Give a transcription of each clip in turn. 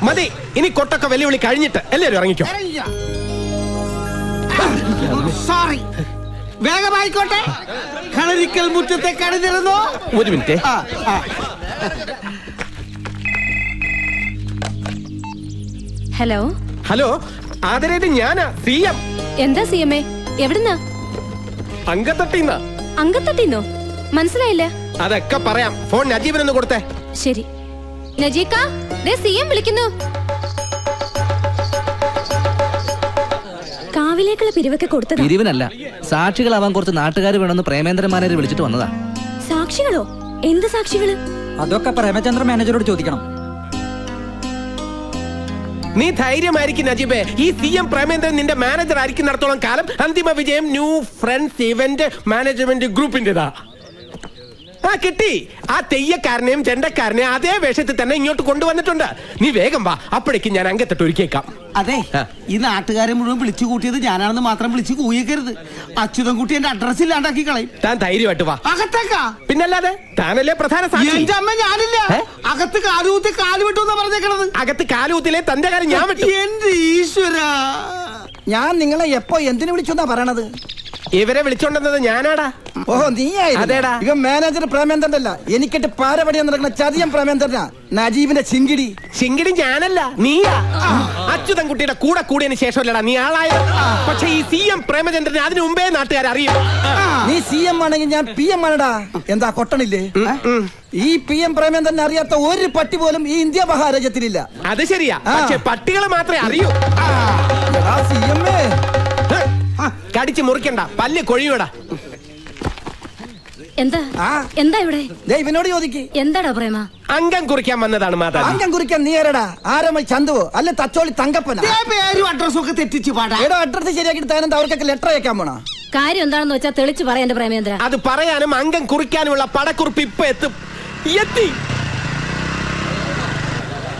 മതി, ഇനി കൊട്ടൊക്കെ വെല്ലുവിളി കഴിഞ്ഞിട്ട് എല്ലാവരും ഇറങ്ങിക്കോ. സോറി, വേഗമായിക്കോട്ടെ. കളരിക്കൽ മുറ്റത്തെ കണിതിരുന്നോ? ഒരു മിനിറ്റ്. ഹലോ ഹലോ, ആദരേത് ഞാനാ, CM. എന്താ CMA? എവിടുന്നാ? അങ്കത്തട്ടിന്നാ. അങ്കത്തട്ടിന്നോ? മനസ്സിലായില്ല. അതൊക്കെ പറയാം. ഫോൺ നജീബിനൊന്ന് കൊടുത്തേ. ശരി. നജീക്ക, CM വിളിക്കുന്നു. കാവിലേക്കുള്ള പിരിവൊക്കെ കൊടുത്തത് പിരിവിനല്ല, സാക്ഷികളാവാൻ കുറച്ച് നാട്ടുകാർ വേണമെന്ന് പ്രേമേന്ദ്രൻ മാനേജർ വിളിച്ചിട്ട് വന്നതാ. സാക്ഷികളോ? എന്ത് സാക്ഷികള്? അതൊക്കെ പ്രേമചന്ദ്ര മാനേജരോട് ചോദിക്കണം. നീ ധൈര്യമായിരിക്കും നജീബേ. ഈ CM പ്രേമേന്ദ്രൻ നിന്റെ മാനേജർ ആയിരിക്കുന്നിടത്തോളം കാലം അന്തിമ വിജയം ന്യൂ ഫ്രണ്ട്സ് ഇവന്റ് മാനേജ്മെന്റ് ഗ്രൂപ്പിന്റെതാ. കിട്ടി. ആ തെയ്യക്കാരനെയും ചെണ്ടക്കാരനെയും അതേ വേഷത്തിൽ തന്നെ ഇങ്ങോട്ട് കൊണ്ടുവന്നിട്ടുണ്ട്. നീ വേഗം വാ, അപ്പോഴേക്കും ഞാൻ അങ്കത്തിട്ട് ഒരുക്കിയേക്കാം. അതെ, ഈ നാട്ടുകാരെ മുഴുവൻ വിളിച്ചു കൂട്ടിയത് ഞാനാണെന്ന് മാത്രം വിളിച്ചു കൂയിക്കരുത്. അച്യുതൻകുട്ടി എന്റെ അഡ്രസ് ഇല്ലാണ്ടാക്കി കളയും. താൻ ധൈര്യമായിട്ട് വാ. അകത്തേക്കാ? പിന്നല്ലാതെ, താനല്ലേ പ്രധാന സാക്ഷി. എന്റെ അമ്മ ഞാനില്ല. അകത്ത് കാലുകുത്തി കാല് വിട്ടു എന്നാ പറഞ്ഞേക്കണത്. അകത്ത് കാലുകുത്തിലെ തന്റെ കാര്യം ഞാൻ വിട്ടു. എന്റെ ഈശ്വര, ഞാൻ നിങ്ങളെ എപ്പോ എന്തിനു വിളിച്ചെന്നാ പറയണത്? ഇവരെ വിളിച്ചോണ്ടെന്നത് ഞാനാടാ. ഓഹോ, നീയായി. അതേടാ. ഇവൻ മാനേജർ പ്രേമേന്ദ്രന്റെ അല്ല, എനിക്കിട്ട് പാരപടിയാൻ നടക്കുന്ന ചതിയം പ്രേമേന്ദ്രനാ. നജീബിന്റെ ചിങ്കിടി. ചിങ്കിടി ഞാനല്ല, നീയാ. അച്യുതൻകുട്ടിയുടെ കൂടെ കൂടിയതിന് ശേഷമല്ലടാ നീ ആളായത്. പക്ഷെ ഈ CM പ്രേമചന്ദ്രനെ അതിനു മുമ്പേ നാട്ടുകാർ അറിയും. നീ CM ആണെങ്കിൽ ഞാൻ PM ആണടാ. എന്താ കൊട്ടണില്ലേ? ഈ PM പ്രേമേന്ദ്രനെ അറിയാത്ത ഒരു പട്ടി പോലും ഈ ഇന്ത്യ മഹാരാജ്യത്തിലില്ല. അത് ശരിയാ, പക്ഷെ പട്ടികളെ മാത്രമേ അറിയൂ. കടിച്ചു മുറിക്കണ്ട, പല്ല് കൊഴിയൂടാ. എന്താ എന്താ ഇവിടെ? ഇവനോട് ചോദിക്ക്. എന്താടാ പ്രേമ? അംഗം കുറിക്കാൻ വന്നതാണ് മാതാ. അംഗം കുറിക്കാൻ നീ ആരടാ? ആരമൽ ചന്തുവോ അല്ലെ തച്ചോളി തങ്കപ്പന? പേരും അഡ്രസ്സും ഒക്കെ തെറ്റിച്ച് പാടാ. എടോ, അഡ്രസ് ശരിയാക്കിട്ട് താനെന്താ അവർക്കൊക്കെ ലെറ്റർ അയക്കാൻ പോണോ? കാര്യം എന്താണെന്ന് വെച്ചാൽ തെളിച്ച് പറയാൻ പ്രേമേന്ദ്ര. അത് പറയാനും അംഗം കുറിക്കാനുമുള്ള പടക്കുറിപ്പ് ഇപ്പൊ എത്തി.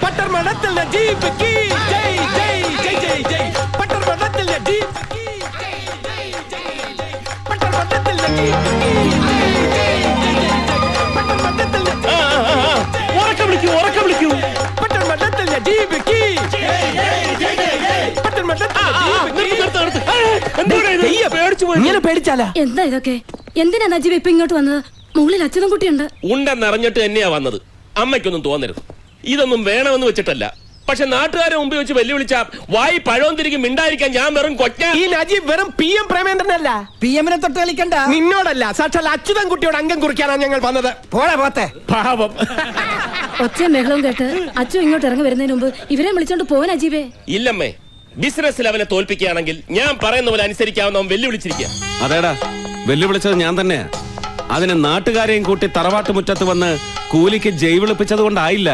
പട്ടർമഠത്തിൽ നജീബ് കീ ജയ് ജയ് ജയ് ജയ് ജയ്. പട്ടർമഠത്തിൽ നജീബ് കീ ജയ് ജയ് ജയ് ജയ്. പട്ടർമഠത്തിൽ നജീബ് കീ ജയ് ജയ് ജയ് ജയ്. പട്ടർമഠത്തിൽ ഉറക്കെ വിളിക്കൂ. പട്ടർമഠത്തിൽ നജീബ് കീ ജയ് ജയ് ജയ് ജയ്. പട്ടർമഠത്തിൽ ഇങ്ങനെ പേടിച്ചാലാ? എന്താ ഇതൊക്കെ? എന്തിനാ നജീബ് ഇപ്പൊ ഇങ്ങോട്ട് വന്നത്? മുകളിൽ അച്യുതൻകുട്ടിയുണ്ട്. ഉണ്ടെന്നറിഞ്ഞിട്ട് തന്നെയാ വന്നത്. അമ്മയ്ക്കൊന്നും തോന്നരുത്, ഇതൊന്നും വേണമെന്ന് വെച്ചിട്ടല്ല. പക്ഷെ നാട്ടുകാരെ മുമ്പിൽ വെച്ച് വെല്ലുവിളിച്ച വായി പഴവും തിരികെ മിണ്ടായിരിക്കാൻ ഞാൻ വെറും കൊച്ച. ഈ നജീബ് വെറും PM പ്രേമേന്ദ്രനല്ല. PM-നെ തൊട്ട് കളിക്കണ്ട. നിന്നോടല്ല, സാക്ഷാൽ അച്യുതൻകുട്ടിയോട് അംഗം കുറിക്കാനാണ് ഞങ്ങൾ വന്നത്. പോത്തെ പാവം. ഒച്ചയും ബഹളവും കേട്ട് അച്ചു ഇങ്ങോട്ട് ഇറങ്ങി വരുന്നതിന് മുമ്പ് ഇവരെ വിളിച്ചോണ്ട് പോവാൻ അജീബേ. ഇല്ലമ്മേ, ബിസിനസ്സിൽ അവനെ തോൽപ്പിക്കുകയാണെങ്കിൽ ഞാൻ പറയുന്ന പോലെ അനുസരിക്കാവുന്ന അവൻ വെല്ലുവിളിച്ചിരിക്കുക. അതേടാ, വെല്ലുവിളിച്ചത് ഞാൻ തന്നെയാ. അതിന് നാട്ടുകാരെയും കൂട്ടി തറവാട്ട് മുറ്റത്ത് വന്ന് കൂലിക്ക് ജയ് വിളിപ്പിച്ചത് കൊണ്ടായില്ല.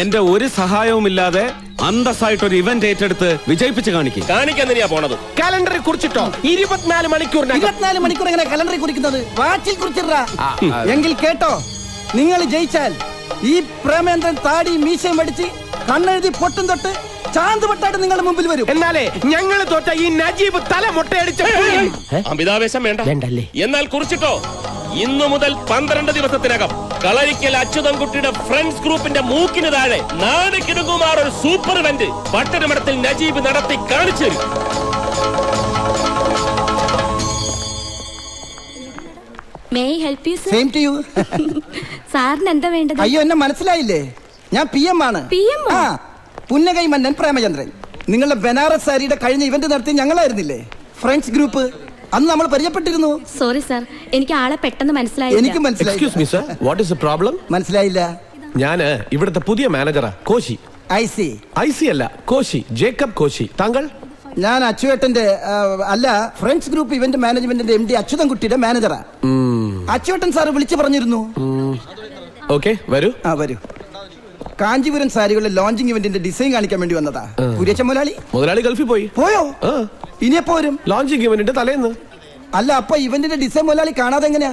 എന്റെ ഒരു സഹായവുമില്ലാതെ അന്തസ്സായിട്ടൊരു ഇവന്റ് ഏറ്റെടുത്ത് വിജയിപ്പിച്ച് കാണിക്കാൻ തന്നെയാ പോണത്. കലണ്ടറിൽ കുറിച്ചിട്ടോ 24 മണിക്കൂറിന് 24 മണിക്കൂർ എങ്ങനെ കലണ്ടറിൽ കുറിക്കുന്നത്? വാച്ചിൽ കുറിച്ചിട്ടാ. എങ്കിൽ കേട്ടോ, നിങ്ങൾ ജയിച്ചാൽ ഈ പ്രേമേന്ദ്രൻ താടി മീശയും അടിച്ച് കണ്ണെഴുതി പൊട്ടും തൊട്ട് ചാന്തുപട്ടായിട്ട് നിങ്ങളുടെ മുമ്പിൽ വരും. എന്നാലേ ഞങ്ങൾ തോറ്റ ഈ നജീബ് തല മുട്ടയടിച്ച അമിതാവേശം വേണ്ടല്ലേ? എന്നാൽ കുറിച്ചിട്ടോ, ഇന്നു മുതൽ 12 ദിവസത്തിനകം കളരിക്കൽ അച്യുതൻകുട്ടിയുടെ ഫ്രണ്ട്സ് ഗ്രൂപ്പിന്റെ മൂക്കിന് താഴെ നാട് കിടുങ്ങുമാർ ഒരു സൂപ്പർ ഇവന്റ് പട്ടണമഠത്തിൽ നജീബ് നടത്തി കാണിച്ചു തരും. സാറിന് എന്താ വേണ്ടത്? അയ്യോ, എന്നെ മനസ്സിലായില്ലേ? ഞാൻ PM ആണ്. പുന്നകൈ മന്നൻ പ്രേമചന്ദ്രൻ. നിങ്ങളുടെ ബനാറസ് സാരിയുടെ കഴിഞ്ഞ ഇവന്റ് നടത്തി ഞങ്ങളായിരുന്നില്ലേ ഫ്രണ്ട്സ് ഗ്രൂപ്പ്? അന്ന് നമ്മൾ പരിചയപ്പെട്ടിരുന്നു. സോറി സാർ, എനിക്ക് ആളെ പെട്ടെന്ന് മനസ്സിലായില്ല. എനിക്ക് മനസ്സിലായി. Excuse me sir, what is the problem? മനസ്സിലായില്ല. ഞാന് ഇവിടുത്തെ പുതിയ മാനേജറാ, കോശി. IC അല്ല, കോശി, ജേക്കബ് കോശി. താങ്കൾ? ഞാൻ അച്ചുവേട്ടന്റെ അല്ല, ഫ്രണ്ട്സ് ഗ്രൂപ്പ് ഇവന്റ് മാനേജ്മെന്റിന്റെ MD അച്യുതൻകുട്ടിയുടെ മാനേജറാ. അച്ചുവേട്ടൻ സാറ് വിളിച്ചു പറഞ്ഞിരുന്നു. ഓക്കെ, വരൂ. വരൂ. കാഞ്ചീപുരം സാരികളുടെ ലോഞ്ചിങ് ഇവന്റിന്റെ ഡിസൈൻ കാണിക്കാൻ വേണ്ടി വന്നതാ. കുര്യച്ച മുതലാളി ഗൾഫിൽ പോയോ? ഇനിയെപ്പോ വരും? ലോഞ്ചിങ് ഇവന്റിന്റെ തലേന്ന്. അല്ല, അപ്പൊ ഇവന്റിന്റെ ഡിസൈൻ മുതലാളി കാണാതെ എങ്ങനെയാ?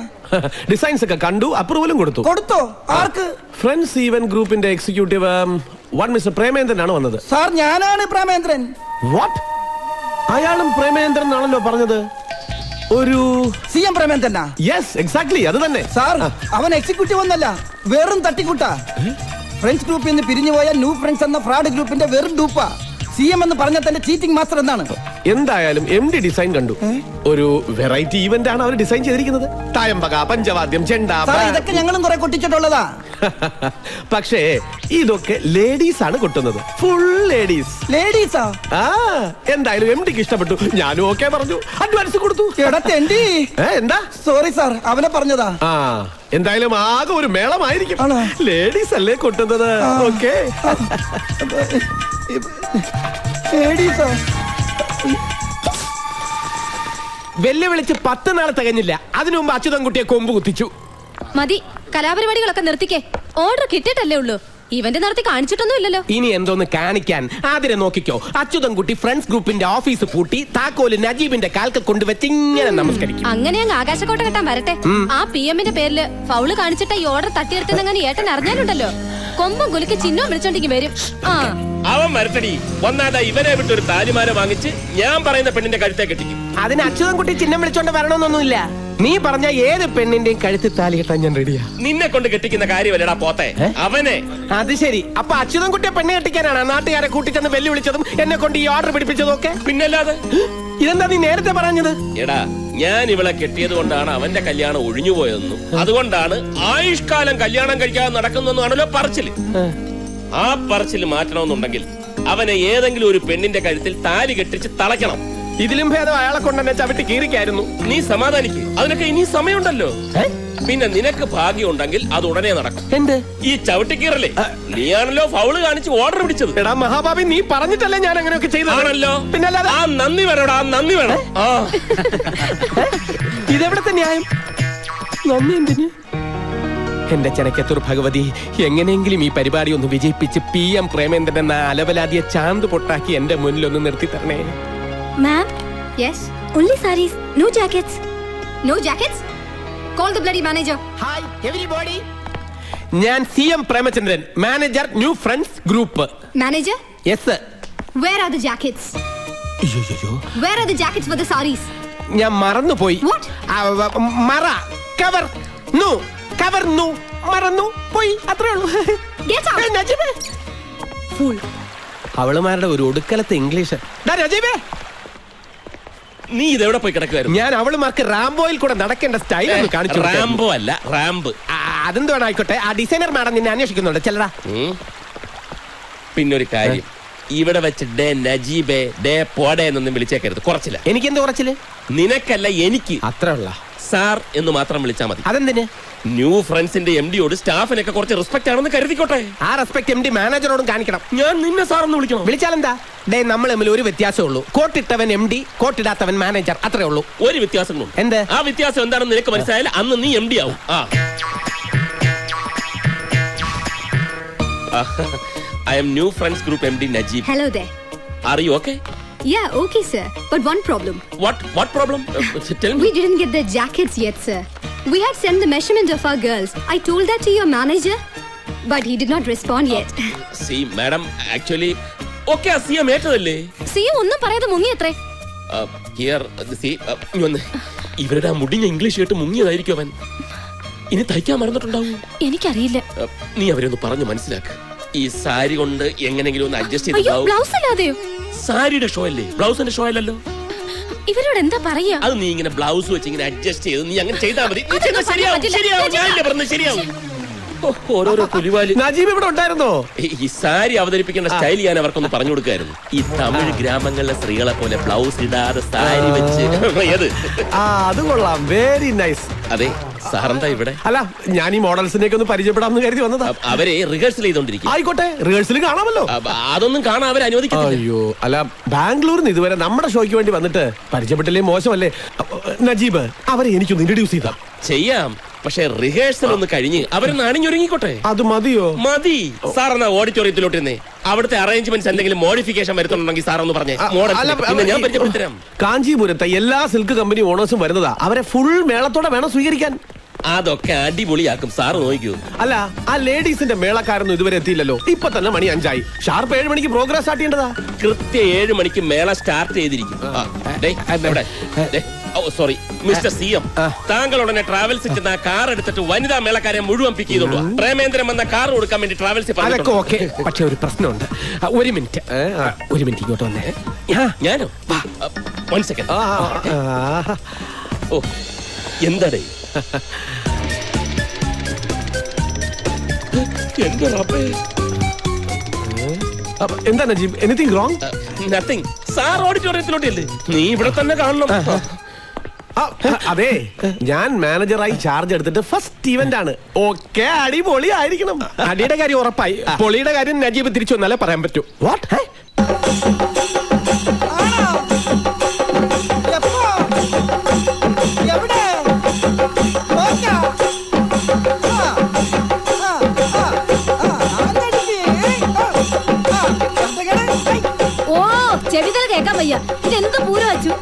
ഡിസൈൻസ് ഒക്കെ കണ്ടു, അപ്രൂവലും കൊടുത്തോ? ആർക്ക്? ഫ്രണ്ട്സ് ഈവന്റ് ഗ്രൂപ്പിന്റെ എക്സിക്യൂട്ടീവ് മിസ്റ്റർ പ്രേമേന്ദ്രൻ ആണ് വന്നത്. സാർ, ഞാനാണ് പ്രേമേന്ദ്രൻ. വാട്ട്? അയാളും പ്രേമേന്ദ്രൻ എന്നാണല്ലോ പറഞ്ഞത്. ഒരു CM പ്രേമേന്ദ്രനാ? യെസ്, എക്സാക്ട്ലി അത് തന്നെ. സാർ, അവൻ എക്സിക്യൂട്ടീവ് ഒന്നല്ല, വെറും തട്ടിക്കൂട്ടാ. ഫ്രണ്ട്സ് ഗ്രൂപ്പിൽ നിന്ന് പിരിഞ്ഞുപോയ ന്യൂ ഫ്രണ്ട്സ് എന്ന ഫ്രോഡ് ഗ്രൂപ്പിന്റെ വെറും ഡൂപ്പാ. CM എന്ന് പറഞ്ഞ തന്റെ ചീറ്റിംഗ് മാസ്റ്റർ എന്നാണ്. എന്തായാലും MD ഡിസൈൻ കണ്ടു. ഒരു വെറൈറ്റി ഈവന്റ് ആണ് അവർ ഡിസൈൻ ചെയ്തിരിക്കുന്നത്. തായമ്പക, പഞ്ചവാദ്യം, ചെണ്ട. സാർ, ഇതൊക്കെ ഞങ്ങളും കുറെ കൊട്ടിച്ചിട്ടുള്ളതാ. പക്ഷേ ഇതൊക്കെ ലേഡീസ് ആണ് കൊട്ടുന്നത്. Full ladies. ലേഡീസാ? ആ, എന്തായാലും MDക്ക് ഇഷ്ടപ്പെട്ടു. ഞാനും ഓക്കെ പറഞ്ഞു, അഡ്വാൻസ് കൊടുത്തു. എടത്തേണ്ടി. എന്താ? സോറി സാർ, അവനെ പറഞ്ഞതാ. ആ, എന്തായാലും ആകെ ഒരു മേളമായിരിക്കും. ആണോ? ലേഡീസ് അല്ലേ കൊട്ടുന്നത്. ഓക്കെ. ലേഡീസാ? വെല്ലുവിളിച്ച് 10 നാൾ തികഞ്ഞില്ല. അതിനു മുമ്പ് അച്യുതൻകുട്ടിയെ കൊമ്പ് കുത്തിച്ചു. മതി, കലാപരിപാടികളൊക്കെ നിർത്തിക്കേ. ഓർഡർ കിട്ടിയിട്ടല്ലേ ഉള്ളൂ. ഇവന്റ് നടത്തി കാണിച്ചിട്ടൊന്നും ഇല്ലല്ലോ. ഇനി എന്തോന്ന് കാണിക്കാൻ? ആതിരെ നോക്കിക്കോ. അച്യുതൻകുട്ടി ഫ്രണ്ട്സ് ഗ്രൂപ്പിന്റെ ഓഫീസ് പൂട്ടി താക്കോല് നജീബിന്റെ കാൽക്ക് കൊണ്ടുവച്ച് ഇങ്ങനെ നമസ്കരിക്കും. അങ്ങനെ അങ്ങ് ആകാശക്കോട്ട കെട്ടാൻ വരട്ടെ. ആ PM-ന്റെ പേരില് ഫൗള് കാണിച്ചിട്ട് ഈ ഓർഡർ തട്ടിയെടുത്തെന്നങ്ങനെ ഏട്ടൻ അറിഞ്ഞാലുണ്ടല്ലോ, കൊമ്പും കുലുക്കി ചിഹ്നവും വിളിച്ചോണ്ടെങ്കിൽ വരും. ആ, അവൻ വരട്ടടി. ഒന്നാമത് ഇവനെ വിട്ട് ഒരു താലിമാല വാങ്ങിച്ച് ഞാൻ പറയുന്ന പെണ്ണിന്റെ കഴുത്തെ കെട്ടിക്കും. അതിന് അച്യുതൻകുട്ടി ചിഹ്നം വിളിച്ചോണ്ട് വരണമെന്നൊന്നുമില്ല. നീ പറഞ്ഞ ഏത് പെണ്ണിന്റെയും കഴുത്തിൽ താലി കെട്ടാൻ ഞാൻ റെഡിയാ. നിന്നെ കൊണ്ട് കെട്ടിക്കുന്ന കാര്യമല്ലടാ പോത്തെ, അവനെ. അത് ശരി. അപ്പൊ അച്യുതൻകുട്ടിയെ പെണ്ണ് കെട്ടിക്കാനാണ് നാട്ടുകാരെ കൂട്ടിച്ചെന്ന് വെല്ലുവിളിച്ചതും എന്നെ കൊണ്ട് ഈ ഓർഡർ പിടിപ്പിച്ചതും ഒക്കെ? പിന്നല്ലാതെ. ഇതെന്താ നീ നേരത്തെ പറഞ്ഞത്? എടാ, ഞാൻ ഇവളെ കെട്ടിയത് കൊണ്ടാണ് അവന്റെ കല്യാണം ഒഴിഞ്ഞുപോയതെന്നും അതുകൊണ്ടാണ് ആയുഷ്കാലം കല്യാണം കഴിക്കാതെ നടക്കുന്നതെന്നാണല്ലോ പറച്ചില്. ആ പറച്ചില് മാറ്റണമെന്നുണ്ടെങ്കിൽ അവനെ ഏതെങ്കിലും ഒരു പെണ്ണിന്റെ കഴുത്തിൽ താലി കെട്ടിച്ച് തളയ്ക്കണം. ഇതിലും ഭേദം അയാളെ കൊണ്ടെന്നെ ചവിട്ടി കീറിക്കായിരുന്നു. നീ സമാധാനിക്ക്, അതിനൊക്കെ ഇനി സമയമുണ്ടല്ലോ. പിന്നെ നിനക്ക് ഭാഗ്യം ഉണ്ടെങ്കിൽ അത് ഉടനെ നടക്കും. എന്ത്? ഈ ചവിട്ടിക്കീറല്ലേ? നീയാണല്ലോ ഫൗള് കാണിച്ച് ഓർഡർ പിടിച്ചത്. എടാ മഹാഭാവി, നീ പറഞ്ഞിട്ടല്ലേ ഞാൻ അങ്ങനെയൊക്കെ ആണല്ലോ. പിന്നല്ലാതെ. ആ നന്ദി വേണോടാ, ആ നന്ദി വേണം. ആ, ഇതെവിടത്തെ ന്യായം? നന്ദി എന്തിന്? എന്റെ ചെനക്കത്തൂർ ഭഗവതി, എങ്ങനെയെങ്കിലും ഈ പരിപാടി ഒന്ന് വിജയിപ്പിച്ച് PM പ്രേമേന്ദ്രൻ എന്ന അലവലാതിയെ ചാന്ത് പൊട്ടാക്കി എന്റെ മുന്നിൽ ഒന്ന് നിർത്തി തരണേ. മാം. Yes. only sarees, no jackets. No jackets? Call the bloody manager. Hi everybody. ഞാൻ CM Premachandran, manager new friends group. Manager? Yes. Where are the jackets? Where are the jackets for the sarees? ഞാൻ മറന്നുപോയി. What? മറ cover നു cover നു മറന്നു പോയി, അത്രേ ഉള്ളൂ. Get out. നജീബേ. Fool. അവളുമാരുടെ ഒരു ഒടുക്കലത്തെ ഇംഗ്ലീഷ്. നജീബേ, നീ ഇതെവിടെ പോയി കിടക്കുവായിരുന്നു? ഞാൻ അവളുമാർക്ക് റാംബോയിൽ കൂടെ നടക്കേണ്ട സ്റ്റൈൽ ഒന്ന് കാണിച്ചു. റാംബോ അല്ല, റാമ്പ്. അതെന്തോ ആയിക്കോട്ടെ. ആ ഡിസൈനർ മാഡം നിന്നെ അന്വേഷിക്കുന്നുണ്ട്, ചെല്ലടാ. പിന്നൊരു കാര്യം, ഇവിടെ വെച്ച് ഡേ നജീബേ ഡേ പോടേ എന്നൊന്നും വിളിച്ചേക്കരുത്. കുറച്ചില്ല. എനിക്കെന്ത് കുറച്ചില്? നിനക്കല്ല, എനിക്ക്. അത്ര ഉള്ള സാർ എന്ന് മാത്രം വിളിച്ചാൽ മതി. അതെന്തിന്? ന്യൂ ഫ്രണ്ട്സിന്റെ MDയോട് സ്റ്റാഫിനൊക്കെ കുറച്ച് റെസ്പെക്ട് ആണെന്ന് കരുതിക്കോട്ടെ. ആ റെസ്പെക്ട് MD മാനേജറോടും കാണിക്കണം. ഞാൻ നിന്നെ സാർ എന്ന് വിളിക്കണം. വിളിച്ചാലെന്താ? ഡേ, നമ്മൾ തമ്മിൽ ഒരു വ്യത്യാസമേ ഉള്ളൂ. കോട്ടിട്ടവൻ MD, കോട്ടിടാത്തവൻ മാനേജർ, അത്രേ ഉള്ളൂ. ഒരു വ്യത്യാസങ്ങളുണ്ട്. എന്ത്? ആ വ്യത്യാസം എന്താണെന്ന് നിനക്ക് മനസ്സിലായാലും അന്ന് നീ MD ആവും. I am new friends group MD Najib. Hello there. Are you okay? Yeah, okay, sir. But one problem. What problem? Tell me. We didn't get the jackets yet, sir. We had sent the measurement of our girls. I told that to your manager, but he did not respond yet. See, madam, actually, okay, CM ഏറ്റതല്ലേ? CM ഒന്നും പറയാതെ മുങ്ങിയത്രേ. Here, see, ഇവരുടെ ആ മുടിഞ്ഞ English കേട്ട് മുങ്ങിയതായിരിക്കും അവൻ. ഇനി തയ്ക്കാൻ മറന്നിട്ടുണ്ടാവും. എനിക്കറിയില്ല. നീ അവരെ ഒന്ന് പറഞ്ഞു മനസ്സിലാക്ക്. ഈ സാരി കൊണ്ട് എങ്ങനെങ്കിലും ഒന്ന് അഡ്ജസ്റ്റ് അയ്യോ, ചെയ്തിട്ടുണ്ടാവും. ബ്ലൗസ് അല്ലാതെയോ? സാരിയുടെ ഷോ അല്ലേ, ബ്ലൗസിന്റെ ഷോ അല്ലല്ലോ. ഇവരോട് എന്താ പറയാ? അത് നീ ഇങ്ങനെ ബ്ലൗസ് വെച്ച് ഇങ്ങനെ അഡ്ജസ്റ്റ് ചെയ്ത് നീ അങ്ങനെ ചെയ്താൽ മതി. നീ അതൊന്നും ചെയ്താൽ ശരിയാവും, പറ്റില്ല. ശരിയാവും. ഞാനില്ലേ പറഞ്ഞത് ശരിയാവും. ഓരോരോ പുലിവാലി. നജീബ് ഇവിടെ ഉണ്ടായിരുന്നോ? ഈ സാരി അവതരിപ്പിക്കേണ്ട സ്റ്റൈൽ ഞാൻ അവർക്കൊന്ന് പറഞ്ഞു കൊടുക്കായിരുന്നു. ഈ തമിഴ് ഗ്രാമങ്ങളിലെ സ്ത്രീകളെ പോലെ ബ്ലൗസ് ഇടാതെ സാരി വെച്ച് ഏത്? അത് കൊള്ളാം, വെരി നൈസ്. അതെ, സാറെന്താ ഇവിടെ? അല്ല, ഞാൻ ഈ മോഡൽസിനെയൊക്കെ ഒന്ന് പരിചയപ്പെടാമെന്ന് കരുതി വന്നതാ. അവരെ റിഹേഴ്സൽ ചെയ്തോണ്ടിരിക്കും. ആയിക്കോട്ടെ, റിഹേഴ്സൽ കാണാമല്ലോ. അതൊന്നും കാണാൻ അവർ അനുവദിക്കില്ല. അയ്യോ, അല്ല, ബാംഗ്ലൂരിൽ നിന്ന് ഇതുവരെ നമ്മുടെ ഷോയ്ക്ക് വേണ്ടി വന്നിട്ട് പരിചയപ്പെട്ടില്ലേ മോശമല്ലേ? നജീബ്, അവരെ എനിക്കൊന്ന് ഇൻട്രൊഡ്യൂസ് ചെയ്താ. ചെയ്യാം, പക്ഷെ റിഹേഴ്സൽ ഒന്ന് കഴിഞ്ഞ് അവരൊന്ന് അണിഞ്ഞൊരുങ്ങിക്കോട്ടെ. അത് മതിയോ? മതി. സാർ എന്നാ ഓഡിറ്റോറിയത്തിലോട്ടിരുന്നേ. അവിടുത്തെ അറേഞ്ച്മെന്റ്സ് എന്തെങ്കിലും മോഡിഫിക്കേഷൻ വരുത്തുന്നുണ്ടെങ്കിൽ സാർ ഒന്ന് പറഞ്ഞേ. ഞാൻ പരിചയപ്പെടുത്തരാം. കാഞ്ചീപുരത്തെ എല്ലാ സിൽക്ക് കമ്പനി ഓണേഴ്സും വരുന്നതാ. അവരെ ഫുൾ മേളത്തോടെ വേണം സ്വീകരിക്കാൻ. അതൊക്കെ അടിപൊളിയാക്കും സാറ് നോക്കൂ. അല്ല ആ ലേഡീസിന്റെ മേളക്കാരൊന്നും ഇതുവരെ എത്തിയില്ലല്ലോ. ഇപ്പൊ തന്നെ മണി 5 ആയി. ഷാർപ്പ് 7 മണിക്ക് പ്രോഗ്രാം സ്റ്റാർട്ട് ചെയ്യേണ്ടതാ. കൃത്യം 7 മണിക്ക് മേള സ്റ്റാർട്ട് ചെയ്തിരിക്കും. സോറി മിസ്റ്റർ CM, താങ്കൾ ഉടനെ ട്രാവൽസിൽ ചെന്ന് ആ കാർ എടുത്തിട്ട് വനിതാ മേളക്കാരെ മുഴുവൻ പിക്ക് ചെയ്തോളൂ. പ്രേമേന്ദ്രൻ വന്ന കാർ കൊടുക്കാൻ വേണ്ടി ട്രാവൽസിൽ അതൊക്കെ ഓക്കെ. പക്ഷെ ഒരു പ്രശ്നമുണ്ട്. ഒരു മിനിറ്റ് ഇങ്ങോട്ട് വന്നേ. ഞാനോ? 1 സെക്കൻഡ്. ഓ എന്താടേ എന്റെ റബ്ബേ. എന്താ Najeeb, anything wrong? Nothing. Sir ഓഡിറ്റോറിയത്തിലോട്ടല്ലേ? നീ ഇവിടെ തന്നെ കാണണം. അതെ, ഞാൻ മാനേജറായി ചാർജ് എടുത്തിട്ട് ഫസ്റ്റ് ഇവന്റ് ആണ്. ഓക്കെ, അടിപൊളി ആയിരിക്കണം. അടിയുടെ കാര്യം ഉറപ്പായി. പൊളിയുടെ കാര്യം നജീബ് തിരിച്ചു വന്നാലേ പറയാൻ പറ്റൂ. വാട്ട്? എപ്പോ? എവിടെ? നോക്കാ. ഓ ചെവിതല കേക്കാൻ വയ്യ. ഇതെന്ത് പൂരം അച്ചു?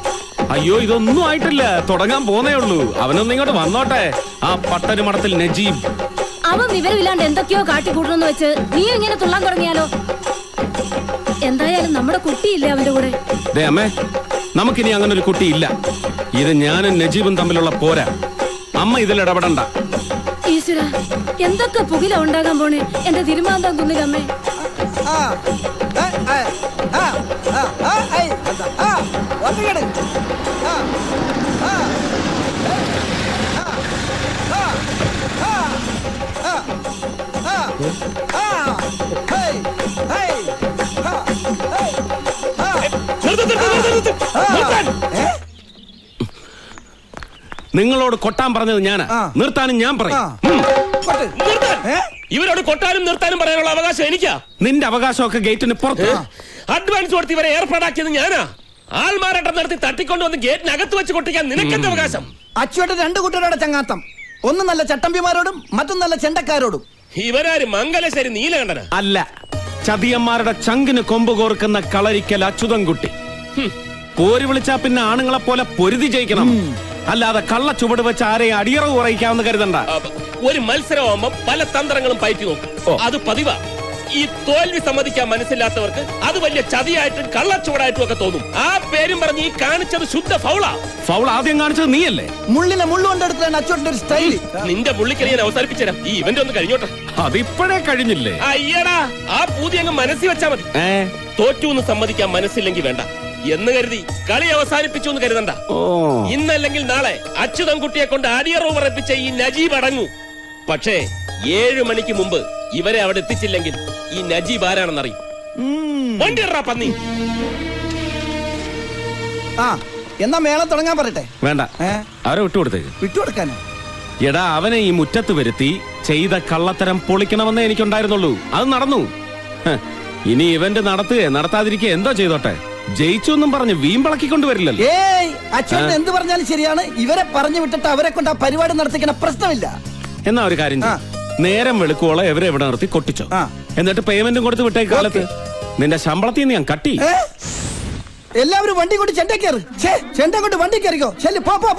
അയ്യോ, ഇതൊന്നും ആയിട്ടില്ല, തുടങ്ങാൻ പോന്നേ ഉള്ളൂ. അവനൊന്നും ഇങ്ങോട്ട് വന്നോട്ടെ. ആ പട്ടര് മഠത്തിൽ നജീബ് അവൻ വിവരമില്ലാണ്ട് എന്തൊക്കെയോ കാട്ടിക്കൂട്ടണമെന്ന് വെച്ച് നീ ഇങ്ങനെ തുള്ളാൻ തുടങ്ങിയാലോ? എന്തായാലും നമ്മുടെ കുട്ടിയില്ലേ അവന്റെ കൂടെ? ദേ അമ്മേ, നമുക്കിനി അങ്ങനെ ഒരു കുട്ടിയില്ല. ഇത് ഞാനും നജീബും തമ്മിലുള്ള പോരാ. അമ്മ ഇതിൽ ഇടപെടണ്ട. ഈശ്വര, എന്തൊക്കെ പുകില ഉണ്ടാകാൻ പോണേ എന്റെ തിരുമാന്താൻ കുന്നിലമ്മേ. നിങ്ങളോട് കൊട്ടാൻ പറഞ്ഞത് ഞാനാ, നിർത്താനും ഞാൻ പറയും. ഇവരോട് കൊട്ടാനും നിർത്താനും പറയാനുള്ള അവകാശം എനിക്കാ. നിന്റെ അവകാശമൊക്കെ ഗേറ്റിന് പുറത്ത്. അഡ്വാൻസ് കൊടുത്ത് ഇവരെ ഏർപ്പാടാക്കിയത് ഞാനാ. ആൾമാരാട്ടം നടത്തി തട്ടിക്കൊണ്ടുവന്ന് ഗേറ്റിനകത്ത് വെച്ച് കൊട്ടിക്കാൻ നിനക്കെന്ത് അവകാശം? അച്ചുവേട്ടൻ 2 കൂട്ടരോടെ ചങ്ങാത്തം. ഒന്ന് നല്ല ചട്ടമ്പിമാരോടും മറ്റൊന്ന് നല്ല ചെണ്ടക്കാരോടും. ഇവരാര് മംഗലശ്ശേരി നീലകണ്ഠന? അല്ല, ചതിയന്മാരുടെ ചങ്കിന് കൊമ്പ് കോർക്കുന്ന കളരിക്കൽ അച്യുതൻകുട്ടി. പോര് വിളിച്ചാ പിന്നെ ആണുങ്ങളെ പോലെ പൊരുതി ജയിക്കണം. അല്ലാതെ കള്ള ചുവട് വെച്ച് ആരെയും അടിയറവ് കുറയിക്കാമെന്ന് കരുതണ്ട. ഒരു മത്സരമാകുമ്പോ പല തന്ത്രങ്ങളും പയറ്റി നോക്കും. അത് പതിവാ. ഈ തോൽവി സമ്മതിക്കാൻ മനസ്സില്ലാത്തവർക്ക് അത് വലിയ ചതിയായിട്ടും കള്ളച്ചുവടായിട്ടും ഒക്കെ തോന്നും. ആ പേരും പറഞ്ഞ് ഈ കാണിച്ചത് ശുദ്ധ ഫൗളാ. ഫൗൾ ആദ്യം കാണിച്ചത് നീയല്ലേ? മുള്ളിനെ മുള്ളുകൊണ്ടെടുത്താണ് അച്ചുവേട്ടന്റെ ഒരു സ്റ്റൈൽ. നിന്റെ മുള്ളിക്കറി ഞാൻ അവസാനിപ്പിച്ചുതരാം. ഈ ഇവന്റ് ഒന്ന് കഴിഞ്ഞോട്ടെ. അതിപ്പോഴേ കഴിഞ്ഞില്ലേ? അയ്യടാ, ആ പൂതി അങ്ങ് മനസ്സിൽ വെച്ചാ മതി. തോറ്റു എന്ന് സമ്മതിക്കാൻ മനസ്സില്ലെങ്കിൽ വേണ്ട എന്ന് കരുതി കളി അവസാനിപ്പിച്ചു എന്ന് കരുതണ്ട. ഇന്നല്ലെങ്കിൽ നാളെ അച്യുതൻകുട്ടിയെ കൊണ്ട് അടിയറവ് പറയിപ്പിച്ച ഈ നജീബ് അടങ്ങൂ. പക്ഷേ 7 മണിക്ക് മുമ്പ് ഇവരെ അവിടെ എത്തിച്ചില്ലെങ്കിൽ ഈ നജീബ് ആരാണെന്നറിയും. വണ്ടിയറാ പന്നി. എന്നാ മേളം തുടങ്ങാൻ പറയട്ടെ. വേണ്ട, അവരെ വിട്ടുകൊടുത്തേക്ക്. വിട്ടുകൊടുക്കാനോ? എടാ, അവനെ ഈ മുറ്റത്ത് വരുത്തി ചെയ്ത കള്ളത്തരം പൊളിക്കണമെന്നേ എനിക്കുണ്ടായിരുന്നുള്ളൂ. അത് നടന്നു. ഇനി ഇവന്റ് നടത്താതിരിക്കുക എന്തോ ചെയ്തോട്ടെ. ജയിച്ചു എന്നും പറഞ്ഞ് വീമ്പിളക്കിക്കൊണ്ട് വരില്ലല്ലോ. ഏയ്, അച്ഛൻ എന്ത് പറഞ്ഞാലും ശരിയാണ്. ഇവരെ പറഞ്ഞു വിട്ടിട്ട് അവരെ കൊണ്ട് ആ പരിപാടി നടത്തിക്കുന്ന പ്രശ്നമില്ല. എന്നാ ഒരു കാര്യം ചെയ്യ്. നേരം വെളുക്കോളം എവരെ ഇവിടെ നിർത്തി കൊട്ടിച്ചോ. എന്നിട്ട് പേയ്മെന്റും കൊടുത്ത് വിട്ടേ. കാലത്ത് നിന്റെ ശമ്പളത്തിൽ നിന്ന് ഞാൻ കട്ടി. എല്ലാവരും വണ്ടി കൊണ്ട് ചെണ്ട കയറ്. ചെണ്ട കൊണ്ട് വണ്ടി കയറിക്കോ. ശരി, പോ.